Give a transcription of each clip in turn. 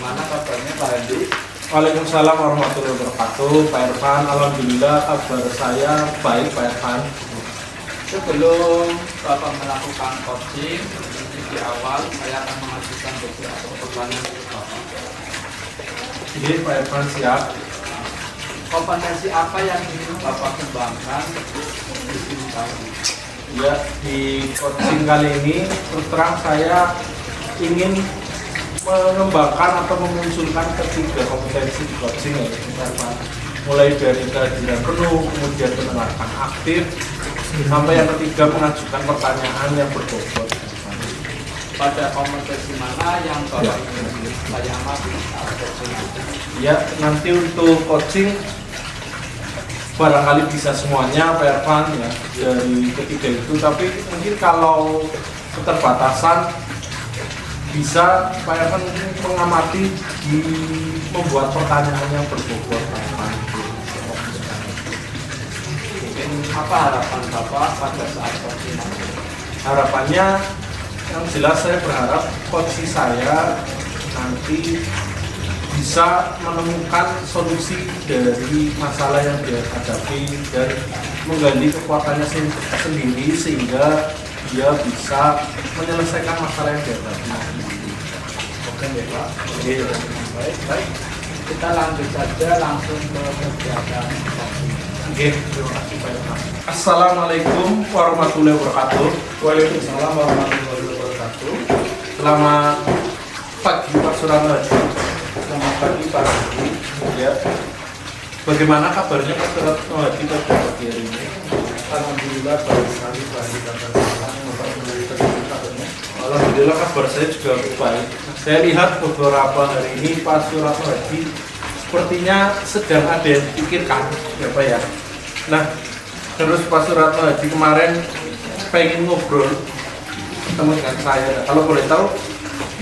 Bagaimana kabarnya Pak Handi? Waalaikumsalam warahmatullahi wabarakatuh. Pak Irfan, alhamdulillah kabar saya baik Pak Irfan. Sebelum Bapak melakukan coaching, di awal saya akan mengajukan beberapa pertanyaan untuk Bapak. Jadi Pak Irfan siap. Kompetensi apa yang ingin Bapak kembangkan di sini kali? Ya, di coaching kali ini terus terang saya ingin mengembangkan atau memunculkan ketiga kompetensi di coaching ya Pak Irfan. Mulai dari kehadiran penuh, kemudian pendengaran aktif, sampai yang ketiga mengajukan pertanyaan yang berbobot. Pada kompetensi mana yang Bapak ingin saya amati saat coaching? Ya, nanti untuk coaching barangkali bisa semuanya Pak Irfan ya dari ketiga itu, tapi mungkin kalau keterbatasan bisa Pak Irfan mengamati di membuat pertanyaan yang berbobot Pak Irfan. Mungkin apa harapan Bapak pada saat coaching? Harapannya yang jelas saya berharap coach saya nanti bisa menemukan solusi dari masalah yang dia hadapi dan menggali kekuatannya sendiri sehingga dia bisa menyelesaikan masalah yang dia hadapi. Oke ya Pak. Baik. Kita lanjut saja langsung ke kegiatan coaching. Oke, terima kasih Pak Irfan. Assalamualaikum warahmatullahi wabarakatuh. Waalaikumsalam warahmatullahi wabarakatuh. Selamat pagi Pak Suramadi. Selamat pagi Pak Handi. Ya. Bagaimana kabarnya Pak Suramadi pada pagi hari ini? Alhamdulillah baik sekali Pak Handi dan salam. Kabarnya? Alhamdulillah kabar saya juga baik. Saya lihat beberapa hari ini Pak Suramadi sepertinya sedang ada yang dipikirkan ya Pak ya. Nah, terus Pak Suramadi kemarin pengen ngobrol ketemu dengan saya. Kalau boleh tahu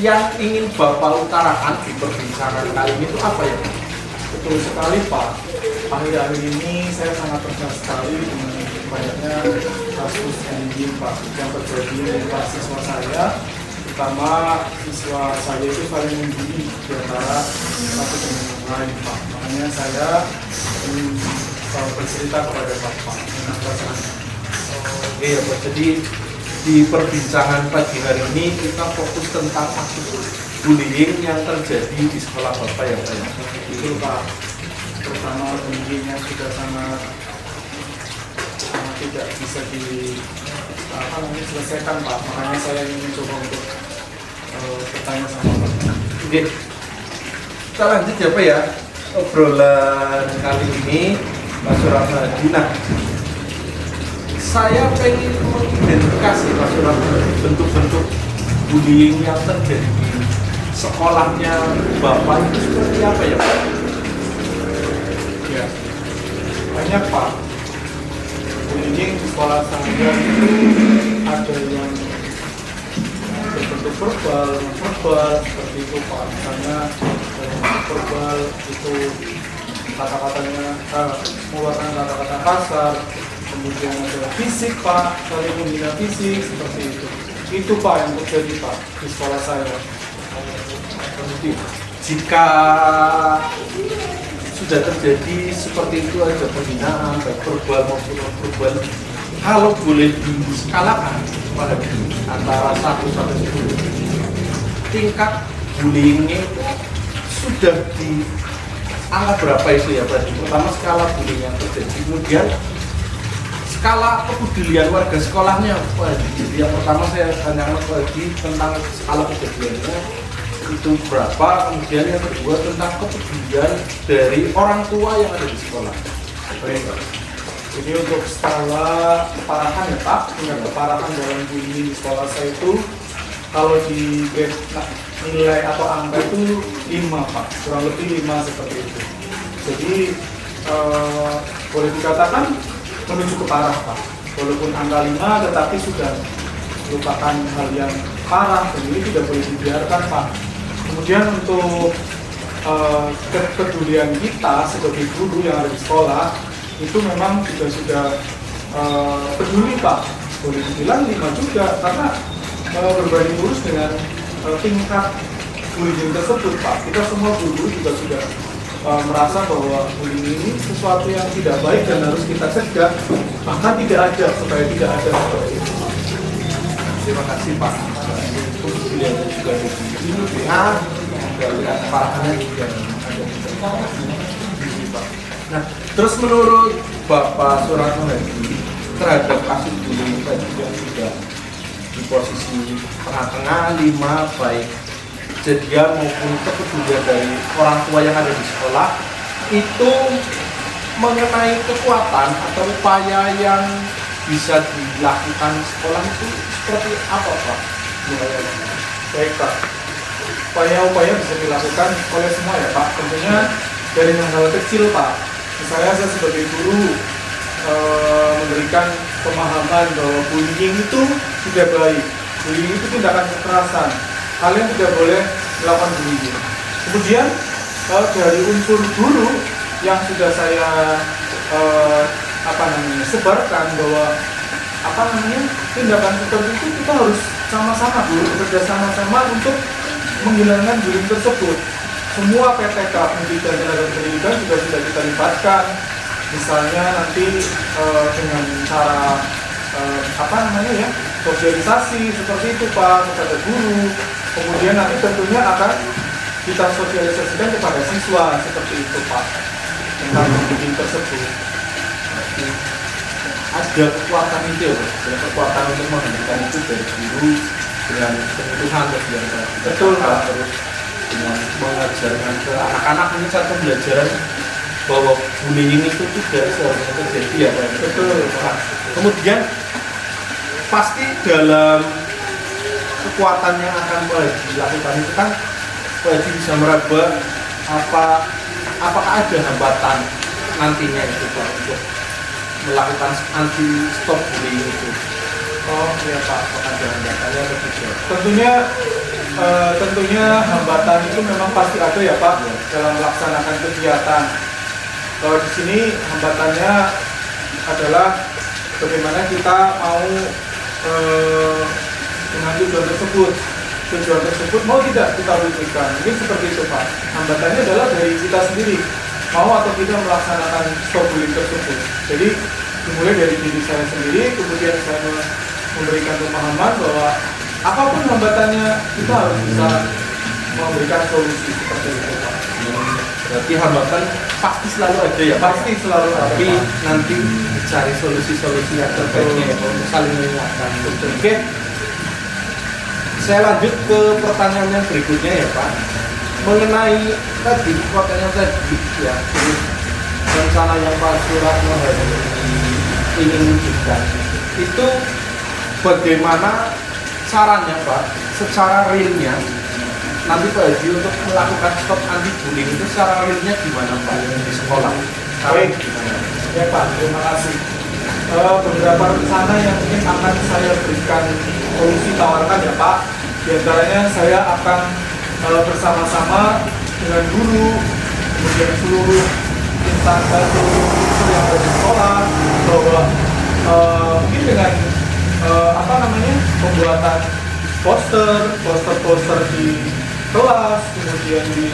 yang ingin Bapak utarakan di perbincangan kali ini itu apa ya? Betul sekali Pak. Akhir-akhir ini saya sangat terkesan sekali dengan banyaknya kasus anjing Pak yang terjadi di kelas siswa saya, terutama siswa saya itu saling membuli di antara satu dengan yang lain Pak. Makanya saya ingin bercerita kepada Bapak dengan perasaan. Oke ya Pak. Jadi di perbincangan pagi hari ini kita fokus tentang kasus bullying yang terjadi di sekolah Bapak ya Pak. Betul Pak. Terutama anjingnya sudah sangat tidak bisa diselesaikan Pak. Makanya saya ingin mencoba untuk bertanya sama Bapak. Oke. Kita lanjut ya Pak ya. Obrolan kali ini Pak Suramadi. Nah, saya pengen mengidentifikasi Pak Suramadi bentuk-bentuk bullying yang terjadi di sekolahnya Bapak itu seperti apa ya Pak? Ya, banyak Pak. Bullying di sekolah saya itu ada yang berbentuk verbal, seperti itu Pak. Misalnya verbal itu kata-katanya mengeluarkan kata-kata kasar. Kemudian ada fisik Pak, saling menghina fisik seperti itu. Itu Pak yang terjadi Pak di sekolah saya. Jika sudah terjadi seperti itu ada penghinaan baik verbal maupun non verbal, kalau boleh diskalakan pada antara 1 sampai 10, tingkat bullyingnya itu sudah di angka berapa itu ya Pak? Pertama skala bullying yang terjadi, kemudian skala kepedulian warga sekolahnya Pak. Jadi yang pertama saya tanyakan lagi tentang skala kepeduliannya itu berapa, kemudian yang kedua tentang kepedulian dari orang tua yang ada di sekolah. Baik Pak. Jadi untuk skala keparahan ya Pak, tingkat keparahan dalam bullying di sekolah saya itu kalau di grade nilai atau angka itu 5 Pak, kurang lebih 5 seperti itu. Jadi boleh dikatakan menuju ke parah Pak. Walaupun angka 5 tetapi sudah merupakan hal yang parah dan ini tidak boleh dibiarkan Pak. Kemudian untuk kepedulian kita sebagai guru yang ada di sekolah itu memang juga sudah peduli Pak. Boleh dibilang 5 juga karena berbanding lurus dengan tingkat bullying tersebut Pak. Kita semua guru juga sudah merasa bahwa bullying ini sesuatu yang tidak baik dan harus kita cegah, bahkan tidak ada supaya tidak ada seperti itu. Terima kasih Pak. Untuk beliau juga di sini ya, juga lihat parahannya juga ada di sini Pak. Nah, terus menurut Bapak Suratno Hadi terhadap kasus bullying tadi yang sudah di posisi tengah-tengah 5 baik kejadian maupun kepedulian dari orang tua yang ada di sekolah itu mengenai kekuatan atau upaya yang bisa dilakukan sekolah itu seperti apa Pak? Baik Pak, upaya-upaya bisa dilakukan oleh semua ya Pak. Tentunya dari hal kecil Pak. Misalnya saya sebagai guru memberikan pemahaman bahwa bullying itu tidak baik. Bullying itu tindakan kekerasan. Kalian tidak boleh melakukan bullying. Kemudian dari unsur guru yang sudah saya sebarkan bahwa tindakan seperti itu kita harus sama-sama bekerja sama-sama untuk menghilangkan bullying tersebut. Semua PTK pendidikan tenaga pendidikan juga sudah kita libatkan. Misalnya nanti dengan cara sosialisasi seperti itu Pak kepada guru. Kemudian nanti tentunya akan kita sosialisasikan kepada siswa seperti itu Pak tentang bullying tersebut. Ada kekuatan itu ya, ada kekuatan untuk menghentikan itu dari guru dengan sentuhan terus yang Betul Pak. terus dengan mengajarkan ke anak-anak ini satu pembelajaran bahwa bullying itu tidak seharusnya terjadi ya Pak. Betul Pak. Kemudian pasti dalam kekuatan yang akan dilakukan itu kan Pak bisa meraba apakah ada hambatan nantinya itu Pak untuk melakukan anti stop bullying itu. Oh iya Pak. Apakah ada hambatannya atau tidak? Tentunya hambatan itu memang pasti ada ya Pak dalam melaksanakan kegiatan. Kalau di sini hambatannya adalah bagaimana kita mau dengan tujuan tersebut mau tidak kita wujudkan. Mungkin seperti itu Pak. Hambatannya adalah dari kita sendiri, mau atau tidak melaksanakan stop bullying tersebut. Jadi dimulai dari diri saya sendiri, kemudian saya memberikan pemahaman bahwa apapun hambatannya kita harus bisa memberikan solusi seperti itu Pak. Berarti hambatan pasti selalu ada ya Pak? Pasti selalu ada. Tapi nanti dicari solusi-solusi yang terbaiknya ya Pak untuk saling mengingatkan. Oke. Saya lanjut ke pertanyaan yang berikutnya ya Pak. Mengenai tadi pertanyaan tadi ya, rencana yang Pak Suratno Hadi ingin wujudkan itu bagaimana caranya Pak, secara realnya nanti Pak Hadi untuk melakukan stop anti bullying itu secara realnya gimana Pak di sekolah? Baik, ya Pak, terima kasih. Beberapa rencana yang mungkin akan saya berikan solusi tawarkan ya Pak. Di antaranya saya akan bersama-sama dengan guru, kemudian seluruh instansi yang ada di sekolah, bahwa mungkin dengan pembuatan poster di kelas, kemudian di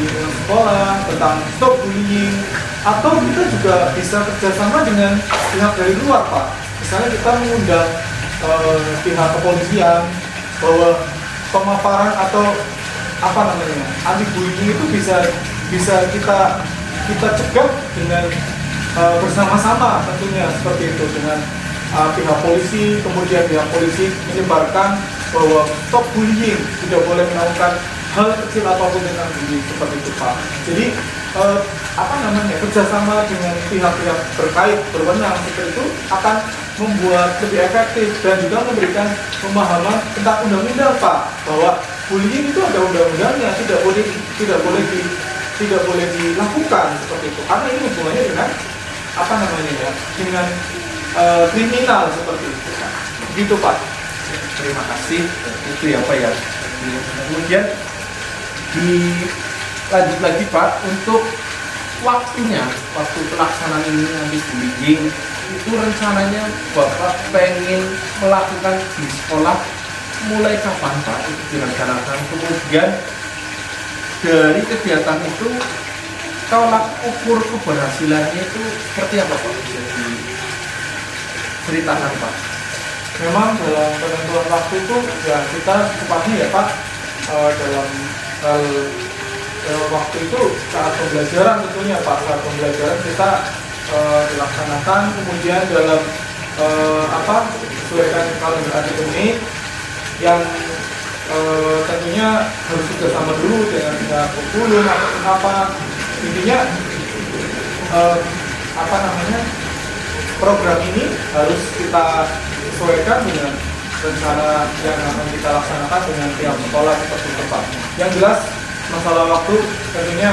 sekolah tentang stop bullying, atau kita juga bisa kerjasama dengan pihak dari luar Pak. Misalnya kita mengundang pihak kepolisian bahwa pemaparan atau anti bullying itu bisa kita cegah dengan bersama-sama tentunya seperti itu dengan pihak polisi, kemudian pihak polisi menyebarkan bahwa stop bullying, tidak boleh melakukan hal kecil apapun tentang bullying seperti itu Pak. Jadi kerjasama dengan pihak-pihak terkait berwenang seperti itu akan membuat lebih efektif dan juga memberikan pemahaman tentang undang-undang Pak, bahwa bullying itu ada undang-undangnya, tidak boleh dilakukan seperti itu karena ini hubungannya dengan dengan kriminal seperti itu Pak. Begitu Pak. Terima kasih. Itu ya Pak ya. Kemudian dilanjut lagi Pak untuk waktu pelaksanaan ini anti bullying itu rencananya Bapak pengen melakukan di sekolah mulai kapan Pak itu direncanakan, kemudian dari kegiatan itu tolak ukur keberhasilannya itu seperti apa Pak? Bisa diceritakan Pak? Memang dalam penentuan waktu itu ya kita cepatnya ya Pak, dalam hal dalam waktu itu saat pembelajaran tentunya Pak, saat pembelajaran kita dilaksanakan, kemudian dalam sesuaikan kalender akademik yang tentunya harus bekerjasama dulu dengan pihak kurikulum ataupun apa, intinya program ini harus kita sesuaikan dengan rencana yang akan kita laksanakan dengan pihak sekolah seperti itu Pak. Yang jelas masalah waktu tentunya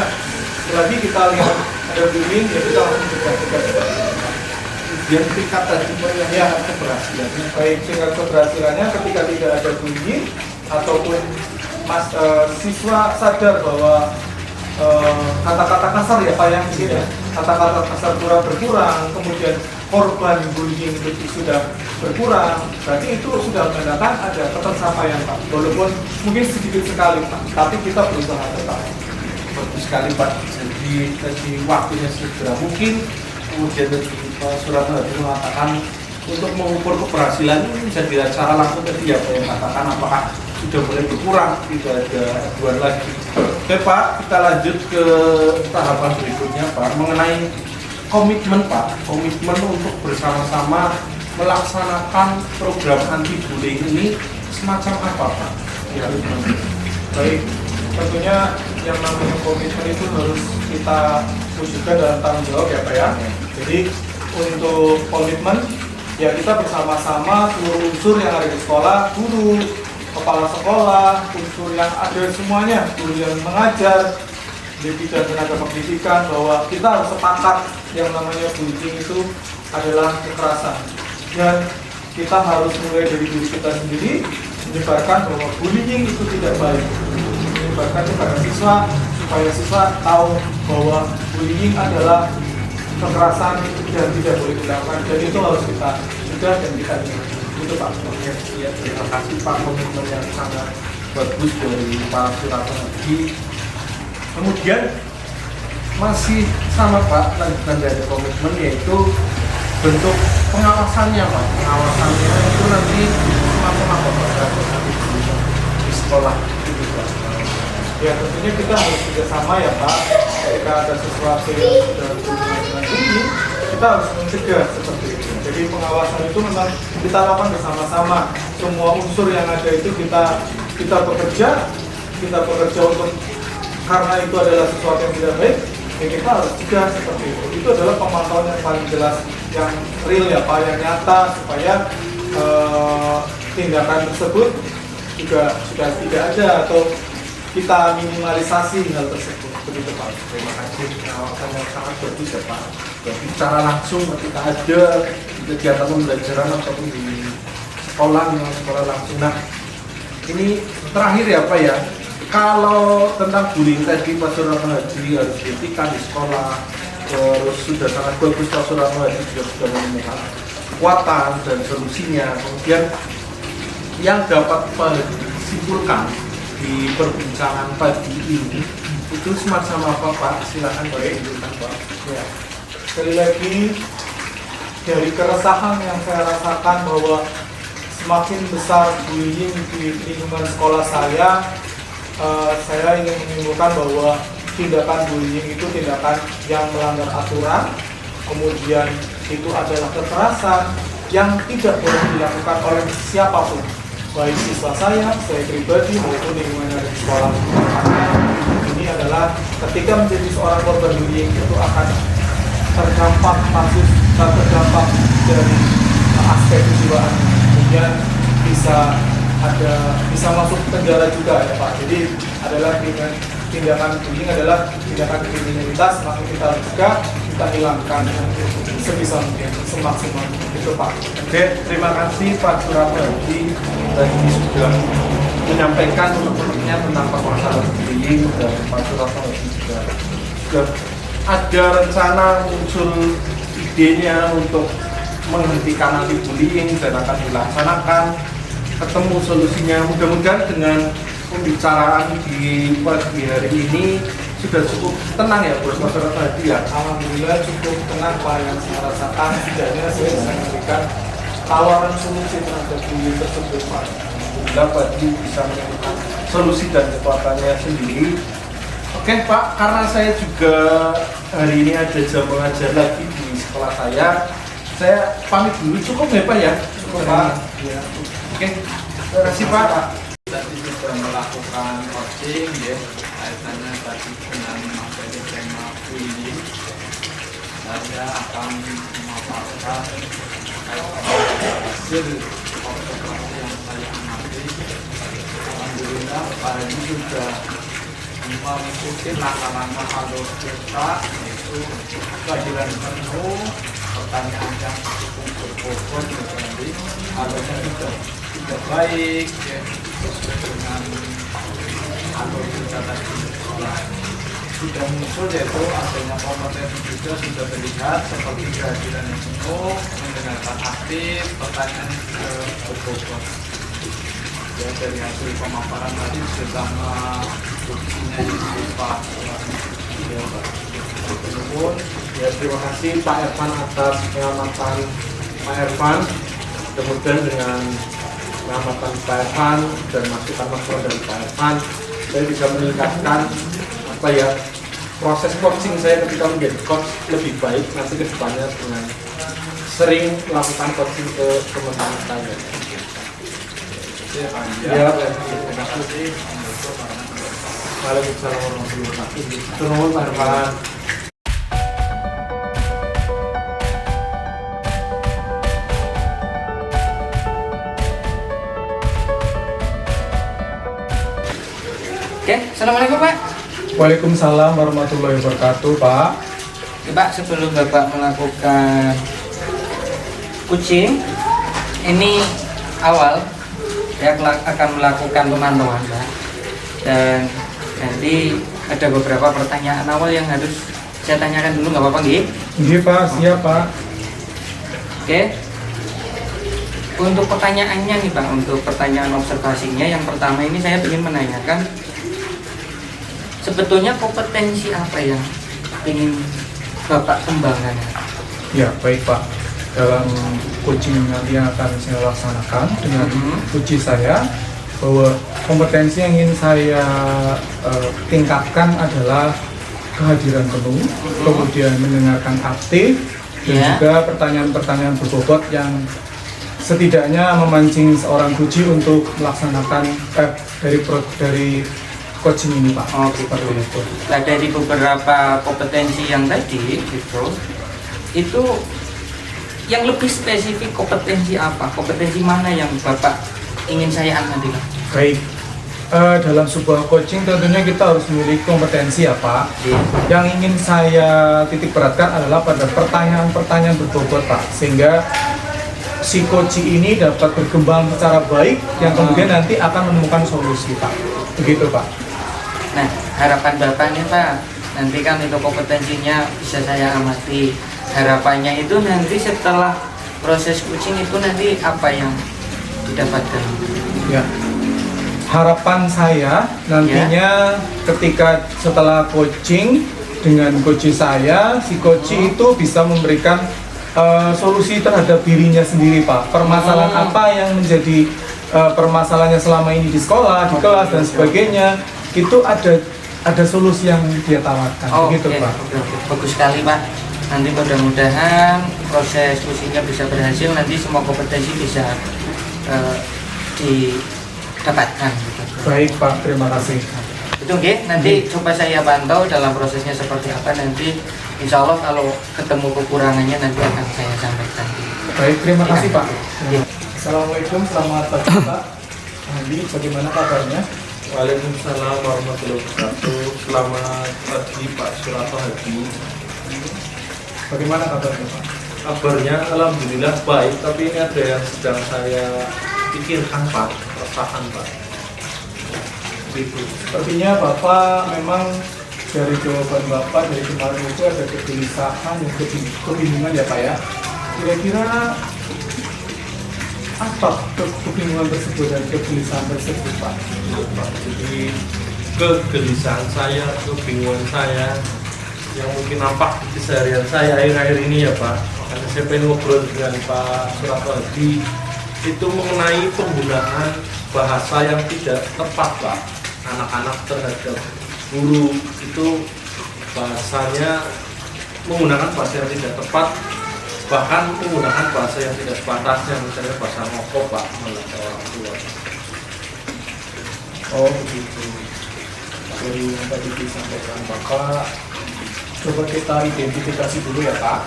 lagi kita lihat ada bullying ya kita harus mencegah. Yang tingkat tadi yang keberhasilannya, baik tingkat keberhasilannya ketika tidak ada bullying ataupun siswa sadar bahwa kata-kata kasar ya Pak yang ini ya, kata-kata kasar berkurang, kemudian korban bullying itu sudah berkurang, berarti itu sudah menandakan ada ketercapaian Pak, walaupun mungkin sedikit sekali Pak, tapi kita berusaha tetap. bagus sekali Pak. Jadi waktunya segera mungkin, kemudian tadi Pak Suratno mengatakan untuk mengukur keberhasilan ini bisa dilihat secara langsung tadi ya Pak yang katakan apakah sudah mulai berkurang, tidak ada aduan lagi. Oke Pak, kita lanjut ke tahapan berikutnya Pak, mengenai komitmen Pak, komitmen untuk bersama-sama melaksanakan program anti bullying ini semacam apa Pak? Ya, Baik, tentunya yang namanya komitmen itu harus kita wujudkan dalam tanggung jawab ya Pak ya. Jadi untuk komitmen ya kita bersama-sama seluruh unsur yang ada di sekolah, guru, kepala sekolah, unsur yang ada semuanya, guru yang mengajar, didik dan tenaga pendidikan, bahwa kita harus sepakat yang namanya bullying itu adalah kekerasan, dan kita harus mulai dari diri kita sendiri menyebarkan bahwa bullying itu tidak baik, menyebarkan kepada siswa supaya siswa tahu bahwa bullying adalah kekerasan dan tidak boleh dilakukan, dan itu harus kita cegah dan kita itu Pak. Oke, ya, terima kasih Pak, komitmen yang sangat bagus dari Pak Suratno. Kemudian masih sama Pak, lanjutan dari komitmen yaitu bentuk pengawasannya Pak. Pengawasannya itu nanti semacam apa Pak? Di sekolah itu Pak. Ya tentunya kita harus bekerjasama ya Pak. Ketika ada sesuatu yang sudah berhubungan dengan ini, kita harus mencegah seperti itu. Jadi pengawasan itu memang kita lakukan bersama-sama. Semua unsur yang ada itu kita bekerja untuk, karena itu adalah sesuatu yang tidak baik, ya kita harus cegah seperti itu. Itu adalah pemantauan yang paling jelas, yang real ya Pak, yang nyata, supaya tindakan tersebut juga sudah tidak ada atau kita minimalisasi hal tersebut. Begitu Pak. Terima kasih, pengawasan yang sangat bagus ya Pak. Jadi secara langsung ketika ada kegiatan pembelajaran ataupun di sekolah langsung. Nah, ini terakhir ya Pak ya. Kalau tentang bullying tadi Pak Suratno Hadji harus dihentikan di sekolah, terus sudah sangat bagus Pak Suratno Hadji juga sudah menemukan kekuatan dan solusinya. Kemudian yang dapat disimpulkan di perbincangan pagi ini itu semacam apa Pak? Silakan Pak tunjukkan Pak. Ya. Sekali lagi dari keresahan yang saya rasakan bahwa semakin besar bullying di lingkungan sekolah saya ingin menyimpulkan bahwa tindakan bullying itu tindakan yang melanggar aturan, kemudian itu adalah kekerasan yang tidak boleh dilakukan oleh siapapun, baik siswa saya pribadi maupun lingkungan dari sekolah. Ini adalah ketika menjadi seorang korban bullying itu akan terdampak terdampak dari aspek kejiwaan, kemudian bisa masuk penjara juga ya Pak. Jadi adalah tindakan bullying adalah tindakan kriminalitas, maka kita harus juga kita hilangkan sebisa mungkin, semaksimal itu Pak. Oke, terima kasih Pak Suratno Hadji tadi sudah menyampaikan unek-uneknya tentang permasalahan bullying, dan Pak Suratno Hadji juga ada rencana muncul idenya untuk menghentikan anti bullying dan akan dilaksanakan, ketemu solusinya. Mudah-mudahan dengan pembicaraan di pagi hari ini sudah cukup tenang ya bos masyarakat tadi ya. Alhamdulillah cukup tenang Pak, yang saya rasakan setidaknya saya bisa memberikan tawaran solusi terhadap bullying tersebut Pak. Alhamdulillah Pak Di bisa menemukan solusi dan kekuatannya sendiri. Oke Pak, karena saya juga hari ini ada jam mengajar lagi di sekolah saya pamit dulu, cukup ya Pak ya? Cukup Pak. Ya. Oke, terima kasih Pak. Tadi sudah melakukan coaching ya, kaitannya tadi dengan materi tema bullying. Saya akan memaparkan hasil observasi yang saya amati. Alhamdulillah Pak Haji sudah mengikuti langkah-langkah alur kita, yaitu kehadiran penuh, pertanyaan yang cukup berbobot, jadi alurnya sudah baik ya, sesuai dengan alur kita tadi. Sudah muncul yaitu adanya kompetensi juga sudah terlihat seperti kehadiran yang penuh, mendengarkan aktif, pertanyaan juga berbobot. Ya, dari hasil pemaparan tadi bersama buktinya itu Pak. Ya, terima kasih Pak Irfan atas pengamatan Pak Irfan. Kemudian dengan pengamatan Pak Irfan dan masukan-masukan dari Pak Irfan, saya bisa meningkatkan proses coaching saya ketika menjadi coach lebih baik nanti ke depannya dengan sering melakukan coaching ke teman-teman saya. Ya, terima kasih. Waalaikumsalam warahmatullahi wabarakatuh. Turun Pak Irfan. Oke, assalamualaikum Pak. Waalaikumsalam warahmatullahi wabarakatuh Pak. Ya, Pak, sebelum Bapak melakukan coaching, ini awal saya akan melakukan pemantauan Pak. Dan nanti ada beberapa pertanyaan awal yang harus saya tanyakan dulu, nggak apa-apa nggih? Iya Pak, siap Pak. Oke. Untuk pertanyaannya nih Pak, untuk pertanyaan observasinya yang pertama ini saya ingin menanyakan sebetulnya kompetensi apa yang ingin Bapak kembangkan? Ya baik Pak, dalam coaching nanti yang akan saya laksanakan dengan coach saya, bahwa kompetensi yang ingin saya tingkatkan adalah kehadiran penuh, kemudian mendengarkan aktif, dan juga pertanyaan-pertanyaan berbobot yang setidaknya memancing seorang coach untuk melaksanakan dari coaching ini Pak. Oh gitu. Nah, dari beberapa kompetensi yang tadi itu yang lebih spesifik kompetensi apa? Kompetensi mana yang Bapak ingin saya amati Pak? Baik, dalam sebuah coaching tentunya kita harus memiliki kompetensi ya Pak. Yang ingin saya titik beratkan adalah pada pertanyaan-pertanyaan berbobot Pak, sehingga si coach ini dapat berkembang secara baik yang kemudian nanti akan menemukan solusi Pak. Begitu Pak. Nah, harapan Bapak nih Pak, nanti kan itu kompetensinya bisa saya amati. Harapannya itu nanti setelah proses coaching itu nanti apa yang didapatkan? Ya. Harapan saya nantinya ketika setelah coaching dengan coach saya, si coach itu bisa memberikan solusi terhadap dirinya sendiri Pak. Permasalahan apa yang menjadi permasalahannya selama ini di sekolah, di kelas dan sebagainya, itu ada solusi yang dia tawarkan. Begitu Pak. Bagus sekali Pak. Nanti mudah-mudahan proses coachingnya bisa berhasil, nanti semua kompetensi bisa didapatkan. Baik Pak, terima kasih. Itu oke, nanti coba saya pantau dalam prosesnya seperti apa, nanti insya Allah kalau ketemu kekurangannya nanti akan saya sampaikan. Baik, terima kasih Pak. Assalamualaikum, selamat pagi Pak. Andi, bagaimana kabarnya? Waalaikumsalam warahmatullahi wabarakatuh. Selamat pagi Pak Surato Hadi. Bagaimana kabarnya Pak? Kabarnya alhamdulillah baik, tapi ini ada yang sedang saya pikirkan Pak, perasaan Pak. Begitu. Sepertinya Bapak memang dari jawaban Bapak dari kemarin itu ada kegelisahan dan kebingungan ya Pak ya. Kira-kira apa kebingungan tersebut dan kegelisahan tersebut Pak? Pak. Jadi kegelisahan saya, kebingungan saya yang mungkin nampak di keseharian saya akhir-akhir ini ya Pak. Makanya saya pengen ngobrol dengan Pak Surapadi itu mengenai penggunaan bahasa yang tidak tepat Pak. Anak-anak terhadap guru itu bahasanya menggunakan bahasa yang tidak tepat, bahkan menggunakan bahasa yang tidak sepatasnya, misalnya bahasa ngokok Pak melalui orang tua. Oh begitu. Dari yang tadi disampaikan Bapak, coba kita identifikasi dulu ya Pak.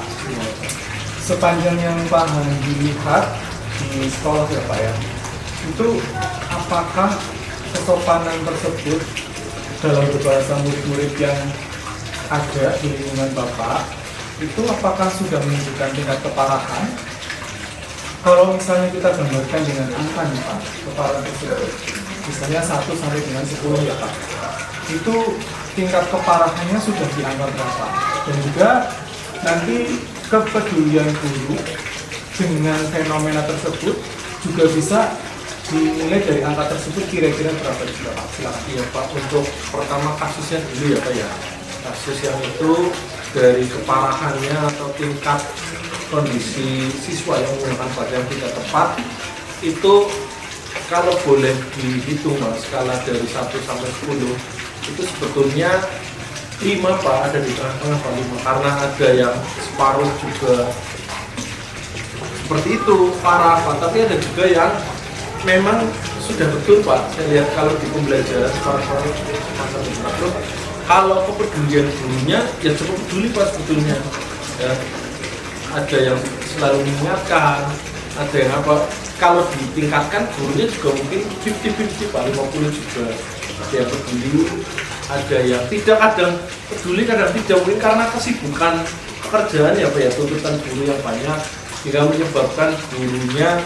Sepanjang yang Pak Handi lihat di sekolah ya Pak ya, itu apakah kesopanan tersebut dalam berbahasa murid-murid yang ada di lingkungan Bapak itu apakah sudah menunjukkan tingkat keparahan? Kalau misalnya kita gambarkan dengan angka nih Pak, keparahan tersebut misalnya 1 sampai dengan 10 ya Pak, itu tingkat keparahannya sudah di angka berapa? Dan juga nanti kepedulian guru dengan fenomena tersebut juga bisa dinilai dari angka tersebut kira-kira berapa juga Pak? Silakan. Iya Pak, untuk pertama kasusnya dulu ya Pak ya. Kasus yang itu dari keparahannya atau tingkat kondisi siswa yang menggunakan bahasa yang tidak tepat itu kalau boleh dihitung Mas, skala dari 1 sampai 10 itu sebetulnya 5 Pak, ada di tengah-tengah Pak 5, karena ada yang separuh juga seperti itu, parah Pak, tapi ada juga yang memang sudah betul Pak. Saya lihat kalau di pembelajaran separuh masa terus kalau kepedulian gurunya ya cukup peduli Pak sebetulnya ya. Ada yang selalu mengingatkan, ada yang apa, kalau ditingkatkan gurunya juga mungkin 50-50 Pak, 50 juga ada yang peduli, ada yang tidak, kadang peduli, kadang tidak, mungkin karena kesibukan pekerjaan ya Pak ya, tuntutan guru yang banyak sehingga menyebabkan gurunya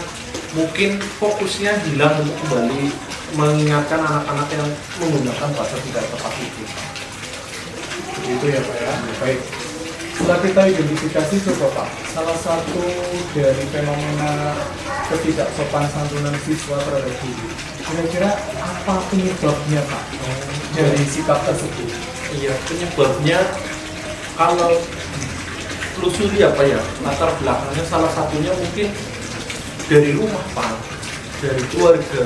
mungkin fokusnya hilang untuk kembali mengingatkan anak-anak yang menggunakan bahasa tidak tepat itu. Begitu ya Pak ya. Baik. Setelah kita identifikasi coba Pak, salah satu dari fenomena ketidaksopan santunan siswa terhadap guru, kira-kira apa penyebabnya Pak dari sikap tersebut? Iya, penyebabnya kalau telusuri apa ya, latar belakangnya salah satunya mungkin dari rumah Pak, dari keluarga.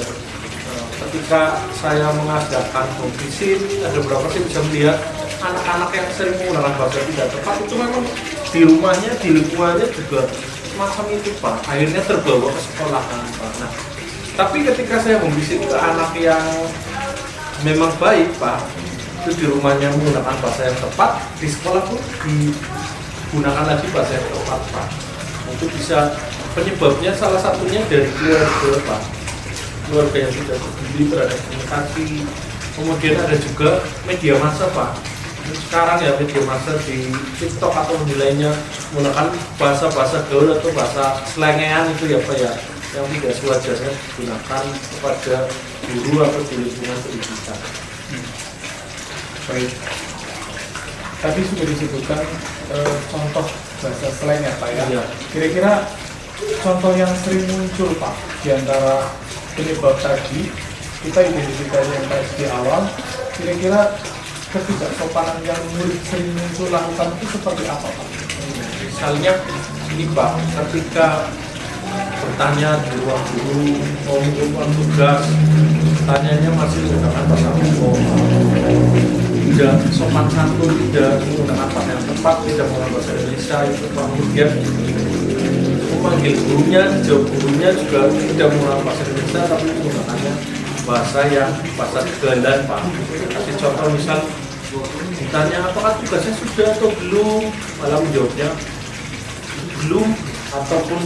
Ketika saya mengadakan visit, ada beberapa sih bisa melihat anak-anak yang sering menggunakan bahasa tidak tepat itu memang di rumahnya, di lingkungannya juga semacam itu Pak. Akhirnya terbawa ke sekolah kan Pak. Nah, tapi ketika saya memvisit ke anak yang memang baik Pak, itu di rumahnya menggunakan bahasa yang tepat, di sekolah pun digunakan lagi bahasa yang tepat Pak. Itu bisa penyebabnya salah satunya dari keluarga Pak, keluarga yang tidak peduli terhadap komunikasi. Kemudian ada juga media massa Pak. Sekarang ya media massa di TikTok atau di lainnya menggunakan bahasa-bahasa gaul atau bahasa selengean itu ya Pak ya, yang tidak sewajarnya digunakan kepada guru atau di lingkungan pendidikan. Baik. Tadi sudah disebutkan contoh bahasa slang ya Pak ya. Iya. Kira-kira contoh yang sering muncul Pak di antara penyebab tadi, kita identifikasi yang tadi di awal, kira-kira ketidaksopanan yang murid sering muncul lakukan itu seperti apa Pak? Misalnya ini Pak, ketika bertanya di ruang guru mau melakukan tugas, tanyanya masih menggunakan bahasa umum, tidak sopan santun, tidak menggunakan bahasa yang tepat, tidak menggunakan bahasa Indonesia itu Pak. Kemudian memanggil gurunya, jawab gurunya juga tidak menggunakan bahasa Indonesia tapi menggunakannya bahasa yang bahasa Belanda Pak. Kasih contoh misal ditanya apakah tugasnya sudah atau belum, malah menjawabnya belum, ataupun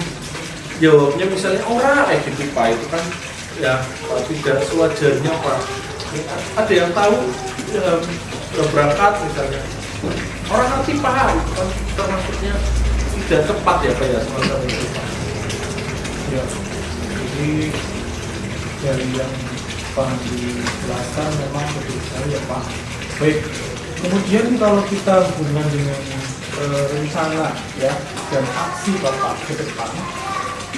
jawabnya misalnya ora kayak gitu Pak. Itu kan ya Pak, tidak sewajarnya Pak. Ada yang tahu ya, sudah berangkat misalnya orang nanti paham, itu kan termasuknya tidak tepat ya Pak ya, semacam itu Pak. Ya, jadi dari yang Pak dijelaskan memang betul sekali ya Pak. Baik, kemudian kalau kita hubungan dengan rencana ya dan aksi Bapak ke depan,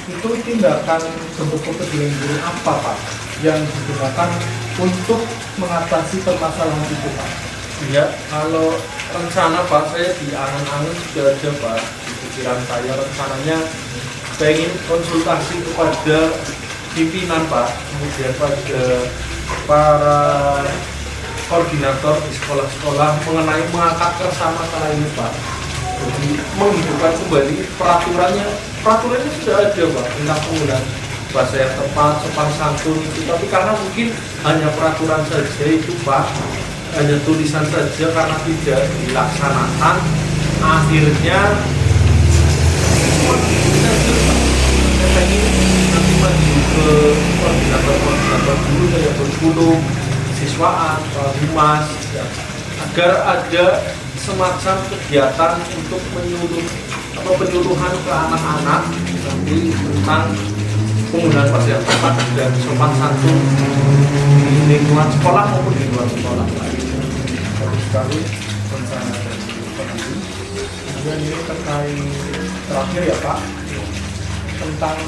itu tindakan bentuk kepedulian guru apa Pak yang digunakan untuk mengatasi permasalahan itu Pak? Ya, kalau rencana Pak, saya di angan-angan sudah ada Pak, di pikiran saya rencananya saya ingin konsultasi kepada pimpinan Pak, kemudian pada para koordinator di sekolah-sekolah mengenai mengangkat keresahan masalah ini Pak. Jadi menghidupkan kembali peraturannya sudah ada Pak tentang penggunaan bahasa yang tepat, sopan santun itu, tapi karena mungkin hanya peraturan saja itu Pak, hanya tulisan saja karena tidak dilaksanakan, akhirnya saya ingin nanti maju ke koordinator dulu saya berkunjung siswaan, humas, ya, agar ada semacam kegiatan untuk penyuluhan ke anak-anak nanti tentang penggunaan bahasa yang tepat dan sopan santun di lingkungan sekolah maupun di luar sekolah. Bagus sekali rencana dari Pak Guru. Kemudian ini terkait terakhir ya Pak, tentang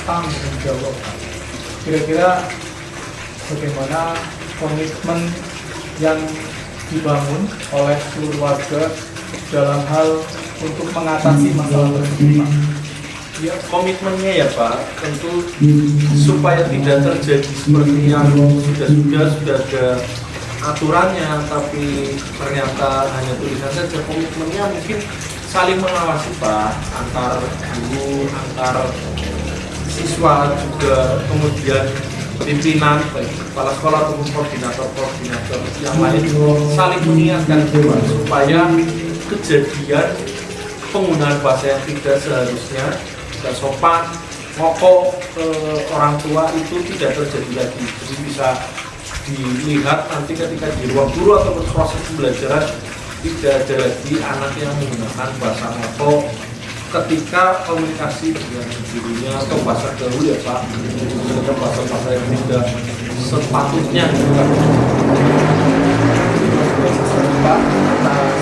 tanggung jawab Pak. Kira-kira bagaimana komitmen yang dibangun oleh seluruh warga dalam hal untuk mengatasi masalah tersebut Pak? Ya, komitmennya ya Pak, tentu supaya tidak terjadi seperti yang sudah ada aturannya, tapi ternyata hanya tulisan saja. Komitmennya mungkin saling mengawasi Pak, antar guru, antar siswa juga, kemudian pimpinan, baik kepala sekolah ataupun koordinator yang lain saling mengingatkan Pak, supaya kejadian penggunaan bahasa yang tidak seharusnya, tidak sopan, ngoko ke orang tua itu tidak terjadi lagi. Jadi bisa dilihat nanti ketika di ruang guru ataupun proses pembelajaran tidak ada lagi anak yang menggunakan bahasa ngoko ketika komunikasi dengan gurunya atau bahasa gaul ya Pak, atau bahasa yang tidak sepatutnya. Pak atas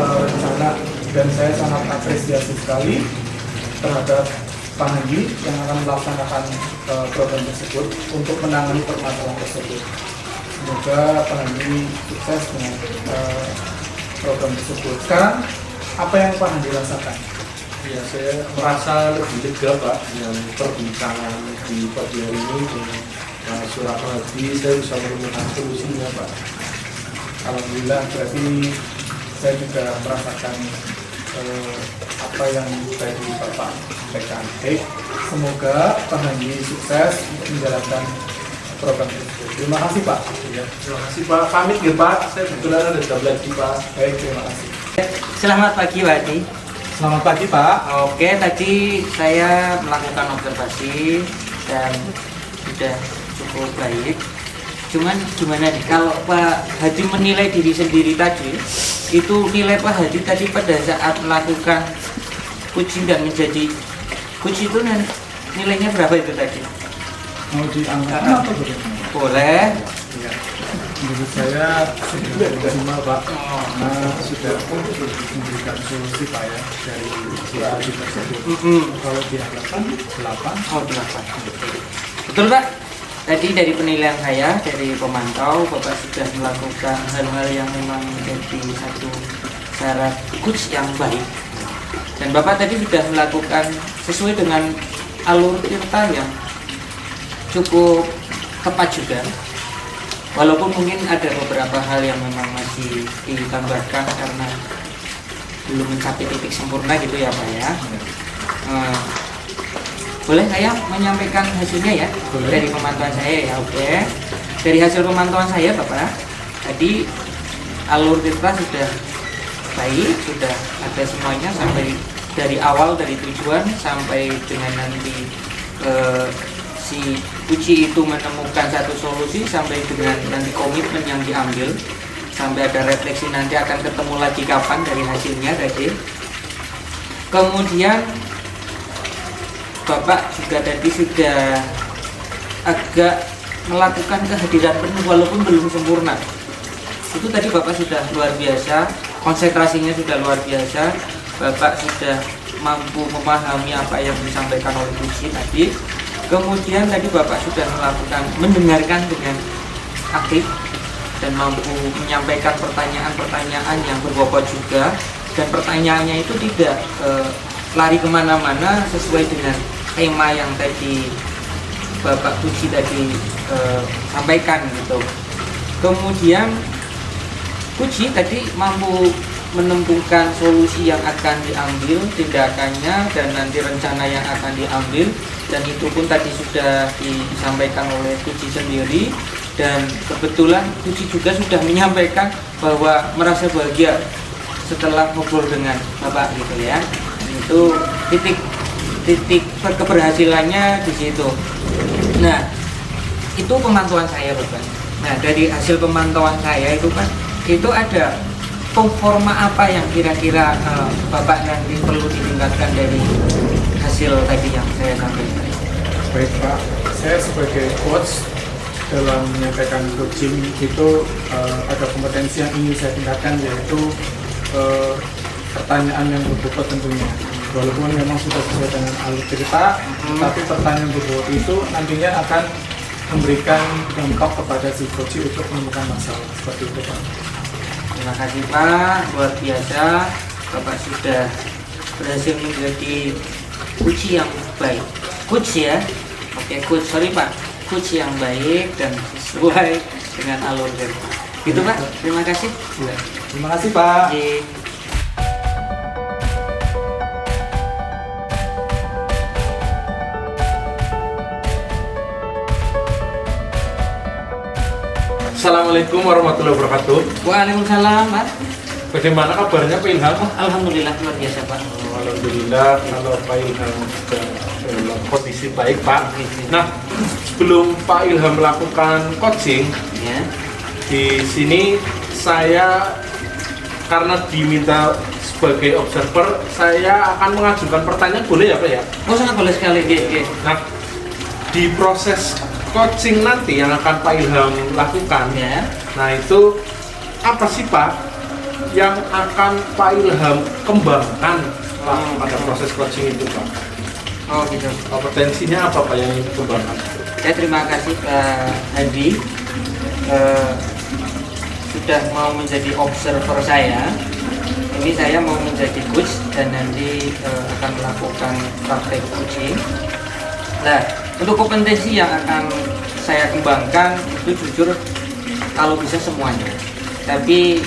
rencana, dan saya sangat apresiasi sekali terhadap Pak Handi yang akan melaksanakan program tersebut untuk menangani permasalahan tersebut. Semoga Pak Handi sukses dengan program tersebut. Sekarang apa yang Pak Handi rasakan? Ya, saya merasa lebih lega Pak dengan perbincangan di pagi hari ini dengan surat Hadi. Saya bisa menemukan solusinya Pak. Alhamdulillah, berarti saya juga merasakan apa yang tadi Bapak sampaikan. Baik, semoga Pak Handi sukses menjalankan program tersebut. Terima kasih Pak. Ya, terima kasih Pak. Pamit ya Pak. Saya kebetulan ada jam lagi Pak. Baik, terima kasih. Selamat pagi Pak Hadi. Selamat pagi Pak. Oke, tadi saya melakukan observasi dan sudah cukup baik. Cuman gimana nih, kalau Pak Hadi menilai diri sendiri tadi, itu nilai Pak Hadi tadi pada saat melakukan kucing dan menjadi kucing itu nilainya berapa itu tadi? Mau diangkat atau bagaimana? Boleh. Menurut saya sudah maksimal Pak, karena sudah memberikan solusi Pak ya dari situasi tersebut. Kalau diharapkan 8. Oh, 8. Betul Pak. Tadi dari penilaian saya, dari pemantau, Bapak sudah melakukan hal-hal yang memang menjadi satu syarat coach yang baik. Dan Bapak tadi sudah melakukan sesuai dengan alur cerita yang cukup tepat juga. Walaupun mungkin ada beberapa hal yang memang masih ditambahkan karena belum mencapai titik sempurna gitu ya Pak ya. Boleh saya menyampaikan hasilnya ya? Boleh. Dari pemantauan saya ya, oke. Dari hasil pemantauan saya Bapak, tadi alur cerita sudah baik, sudah ada semuanya sampai dari awal, dari tujuan sampai dengan nanti si Uci itu menemukan satu solusi sampai dengan nanti komitmen yang diambil, sampai ada refleksi nanti akan ketemu lagi kapan dari hasilnya tadi. Kemudian Bapak juga tadi sudah agak melakukan kehadiran penuh walaupun belum sempurna. Itu tadi Bapak sudah luar biasa, konsentrasinya sudah luar biasa. Bapak sudah mampu memahami apa yang disampaikan oleh Kuci tadi. Kemudian tadi Bapak sudah melakukan mendengarkan dengan aktif dan mampu menyampaikan pertanyaan-pertanyaan yang berbobot juga, dan pertanyaannya itu tidak lari kemana-mana sesuai dengan tema yang tadi Bapak Kuci tadi sampaikan gitu. Kemudian Kuci tadi mampu menentukan solusi yang akan diambil, tindakannya, dan nanti rencana yang akan diambil, dan itu pun tadi sudah disampaikan oleh Kuci sendiri. Dan kebetulan Kuci juga sudah menyampaikan bahwa merasa bahagia setelah ngobrol dengan Bapak gitu ya. Itu titik keberhasilannya di situ. Nah, itu pemantauan saya Bapak. Nah, dari hasil pemantauan saya itu kan, itu ada performa apa yang kira-kira Bapak nanti perlu ditingkatkan dari hasil tadi yang saya sampaikan. Baik Pak, saya sebagai coach dalam menyampaikan coaching itu ada kompetensi yang ingin saya tingkatkan, yaitu pertanyaan yang berbobot tentunya. Walaupun memang sudah sesuai dengan alur cerita, tapi pertanyaan berbobot itu nantinya akan memberikan dampak kepada si coach untuk menemukan masalah seperti itu Pak. Terima kasih Pak, luar biasa. Bapak sudah berhasil menjadi Kuci yang baik. Coach ya, oke coach, sorry Pak, coach yang baik dan sesuai dengan alur cerita. Gitu Pak, terima kasih. Terima kasih Pak. Oke. Assalamualaikum warahmatullahi wabarakatuh. Waalaikumsalam Pak. Bagaimana kabarnya Pak Ilham? Alhamdulillah luar biasa Pak. Alhamdulillah kalau Pak Ilham sudah dalam kondisi baik Pak. Nah, sebelum Pak Ilham melakukan coaching, Ya. di sini saya karena diminta sebagai observer, saya akan mengajukan pertanyaan, boleh ya Pak ya? Oh sangat boleh sekali. Nah, di proses coaching nanti yang akan Pak Ilham lakukan, Ya. nah itu apa sih Pak yang akan Pak Ilham kembangkan Pak pada proses coaching itu Pak? Oh gitu. Kompetensinya apa Pak yang ingin dikembangkan? Saya terima kasih Pak Hadi sudah mau menjadi observer saya. Ini saya mau menjadi coach dan nanti akan melakukan praktek coaching. Nah, untuk kompetensi yang akan saya kembangkan itu jujur kalau bisa semuanya. Tapi